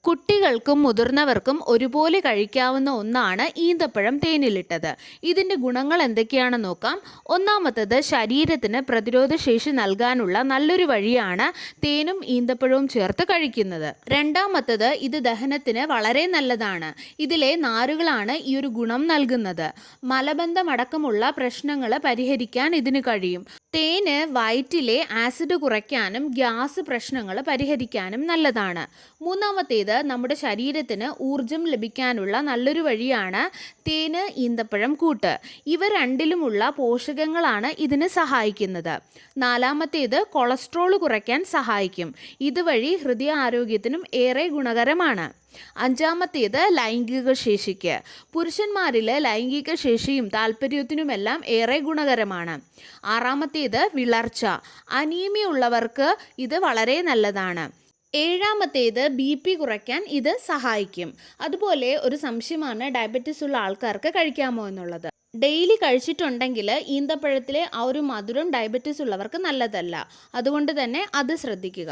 കുട്ടികൾക്കും മുതിർന്നവർക്കും ഒരുപോലെ കഴിക്കാവുന്ന ഒന്നാണ് ഈന്തപ്പഴം തേനിലിട്ടത്. ഇതിൻ്റെ ഗുണങ്ങൾ എന്തൊക്കെയാണെന്ന് നോക്കാം. ഒന്നാമത്തത്, ശരീരത്തിന് പ്രതിരോധ ശേഷി നൽകാനുള്ള നല്ലൊരു വഴിയാണ് തേനും ഈന്തപ്പഴവും ചേർത്ത് കഴിക്കുന്നത്. രണ്ടാമത്തത്, ഇത് ദഹനത്തിന് വളരെ നല്ലതാണ്. ഇതിലെ നാരുകളാണ് ഈ ഒരു ഗുണം നൽകുന്നത്. മലബന്ധമടക്കമുള്ള പ്രശ്നങ്ങൾ പരിഹരിക്കാൻ ഇതിന് കഴിയും. തേന് വയറ്റിലെ ആസിഡ് കുറയ്ക്കാനും ഗ്യാസ് പ്രശ്നങ്ങൾ പരിഹരിക്കാനും നല്ലതാണ്. മൂന്നാമത്തേത്, നമ്മുടെ ശരീരത്തിന് ഊർജം ലഭിക്കാനുള്ള നല്ലൊരു വഴിയാണ് തേന് ഈന്തപ്പഴം കൂട്ട്. ഇവ രണ്ടിലുമുള്ള പോഷകങ്ങളാണ് ഇതിന് സഹായിക്കുന്നത്. നാലാമത്തേത്, കൊളസ്ട്രോൾ കുറയ്ക്കാൻ സഹായിക്കും. ഇതുവഴി ഹൃദയാരോഗ്യത്തിനും ഏറെ ഗുണകരമാണ്. അഞ്ചാമത്തേത്, ലൈംഗിക ശേഷിക്ക്. പുരുഷന്മാരിൽ ലൈംഗിക ശേഷിയും താല്പര്യത്തിനുമെല്ലാം ഏറെ ഗുണകരമാണ്. ആറാമത്തേത്, വിളർച്ച. അനീമിയ ഉള്ളവർക്ക് ഇത് വളരെ നല്ലതാണ്. ഏഴാമത്തേത്, BP കുറയ്ക്കാൻ ഇത് സഹായിക്കും. അതുപോലെ ഒരു സംശയമാണ് ഡയബറ്റീസ് ഉള്ള ആൾക്കാർക്ക് കഴിക്കാമോ എന്നുള്ളത്. ഡെയിലി കഴിച്ചിട്ടുണ്ടെങ്കിൽ ഈന്തപ്പഴത്തിലെ ആ ഒരു മധുരം ഡയബറ്റീസ് ഉള്ളവർക്ക് നല്ലതല്ല. അതുകൊണ്ട് തന്നെ അത് ശ്രദ്ധിക്കുക.